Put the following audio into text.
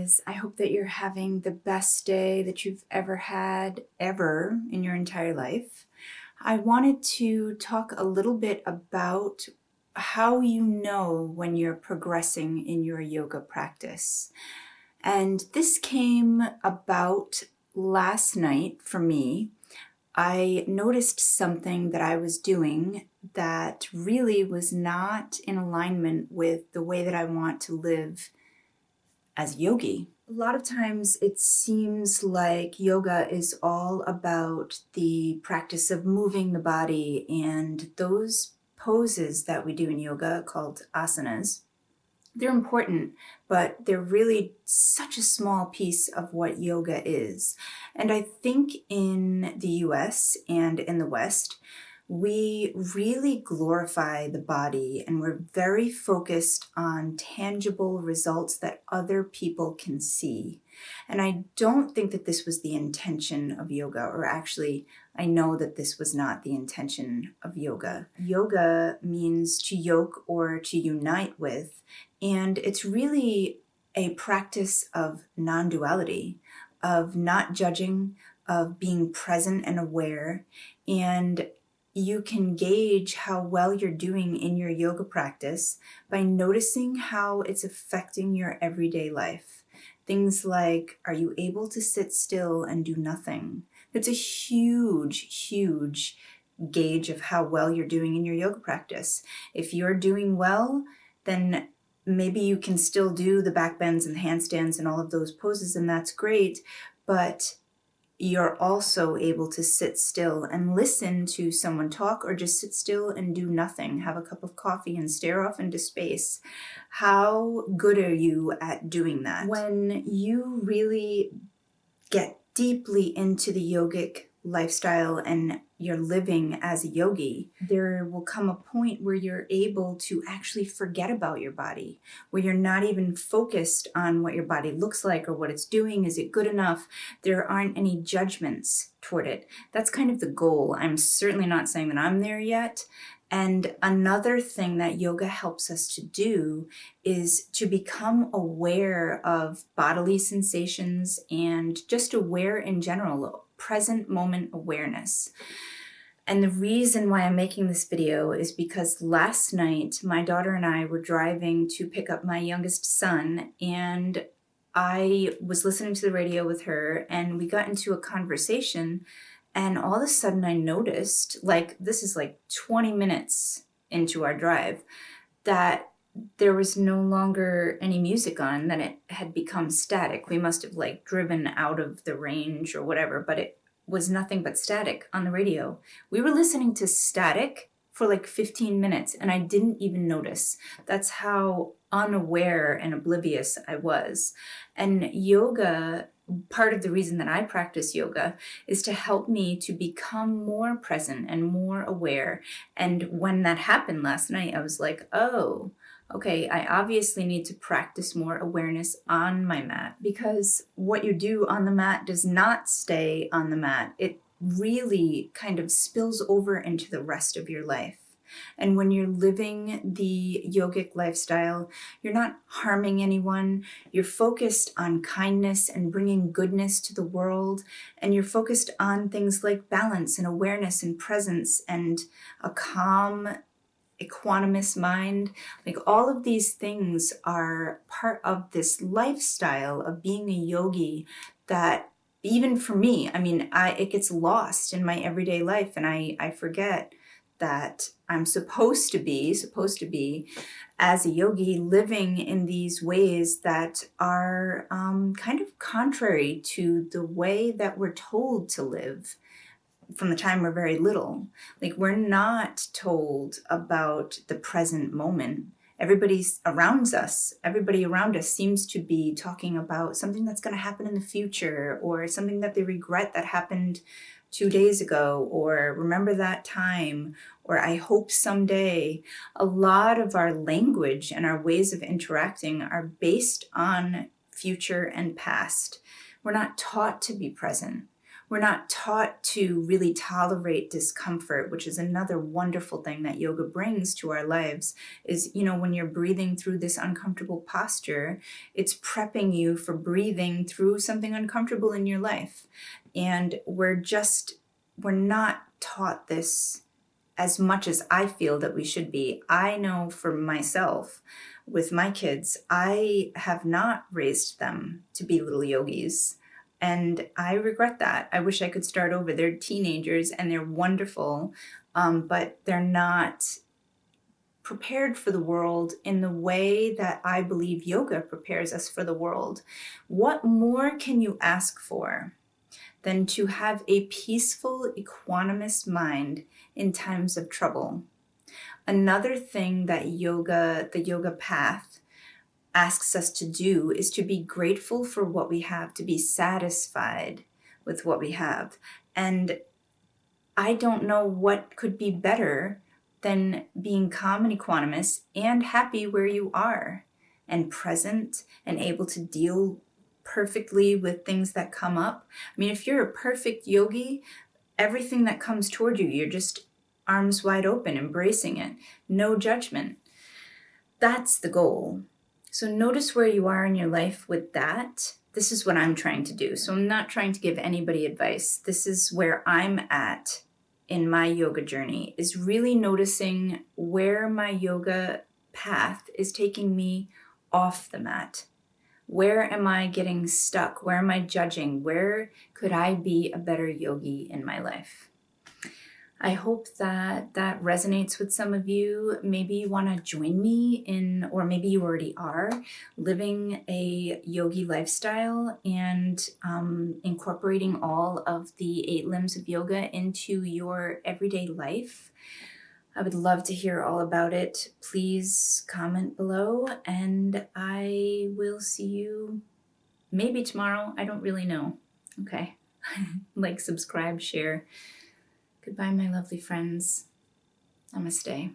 guys. I hope that you're having the best day that you've ever had, ever in your entire life. I wanted to talk a little bit about how you know when you're progressing in your yoga practice. And this came about last night for me. I noticed something that I was doing that really was not in alignment with the way that I want to live as yogi. A lot of times it seems like yoga is all about the practice of moving the body, and those poses that we do in yoga called asanas, they're important, but they're really such a small piece of what yoga is. And I think in the US and in the West, we really glorify the body, and we're very focused on tangible results that other people can see. And I don't think that this was the intention of yoga, or actually, I know that this was not the intention of yoga. Yoga means to yoke or to unite with, and it's really a practice of non-duality, of not judging, of being present and aware. And you can gauge how well you're doing in your yoga practice by noticing how it's affecting your everyday life. Things like, are you able to sit still and do nothing? It's a huge, huge gauge of how well you're doing in your yoga practice. If you're doing well, then maybe you can still do the back bends and handstands and all of those poses, and that's great, but you're also able to sit still and listen to someone talk, or just sit still and do nothing, have a cup of coffee and stare off into space. How good are you at doing that? When you really get deeply into the yogic lifestyle and you're living as a yogi, there will come a point where you're able to actually forget about your body, where you're not even focused on what your body looks like or what it's doing. Is it good enough? There aren't any judgments toward it. That's kind of the goal. I'm certainly not saying that I'm there yet. And another thing that yoga helps us to do is to become aware of bodily sensations and just aware in general, present moment awareness. And the reason why I'm making this video is because last night my daughter and I were driving to pick up my youngest son, and I was listening to the radio with her, and we got into a conversation. And all of a sudden I noticed, like, this is like 20 minutes into our drive, that there was no longer any music on, that it had become static. We must have like driven out of the range or whatever, but it was nothing but static on the radio. We were listening to static for like 15 minutes and I didn't even notice. That's how unaware and oblivious I was. And yoga, part of the reason that I practice yoga is to help me to become more present and more aware. And when that happened last night, I was like, oh, okay, I obviously need to practice more awareness on my mat, because what you do on the mat does not stay on the mat. It really kind of spills over into the rest of your life. And when you're living the yogic lifestyle, you're not harming anyone. You're focused on kindness and bringing goodness to the world. And you're focused on things like balance and awareness and presence and a calm, equanimous mind. Like, all of these things are part of this lifestyle of being a yogi that, even for me, I mean, it gets lost in my everyday life, and I forget that I'm supposed to be as a yogi living in these ways that are kind of contrary to the way that we're told to live from the time we're very little. Like, we're not told about the present moment. Everybody around us seems to be talking about something that's going to happen in the future, or something that they regret that happened 2 days ago, or remember that time, or I hope someday. A lot of our language and our ways of interacting are based on future and past. We're not taught to be present. We're not taught to really tolerate discomfort, which is another wonderful thing that yoga brings to our lives. Is, when you're breathing through this uncomfortable posture, it's prepping you for breathing through something uncomfortable in your life. And we're not taught this as much as I feel that we should be. I know for myself, with my kids, I have not raised them to be little yogis. And I regret that. I wish I could start over. They're teenagers and they're wonderful, but they're not prepared for the world in the way that I believe yoga prepares us for the world. What more can you ask for than to have a peaceful, equanimous mind in times of trouble? Another thing that the yoga path, asks us to do is to be grateful for what we have, to be satisfied with what we have. And I don't know what could be better than being calm and equanimous and happy where you are and present and able to deal perfectly with things that come up. I mean, if you're a perfect yogi, everything that comes toward you, you're just arms wide open, embracing it, no judgment. That's the goal. So notice where you are in your life with that. This is what I'm trying to do. So I'm not trying to give anybody advice. This is where I'm at in my yoga journey, is really noticing where my yoga path is taking me off the mat. Where am I getting stuck? Where am I judging? Where could I be a better yogi in my life? I hope that that resonates with some of you. Maybe you want to join me in, or maybe you already are, living a yogi lifestyle and incorporating all of the 8 limbs of yoga into your everyday life. I would love to hear all about it. Please comment below, and I will see you maybe tomorrow. I don't really know. Okay. Like, subscribe, share. Goodbye, my lovely friends. Namaste.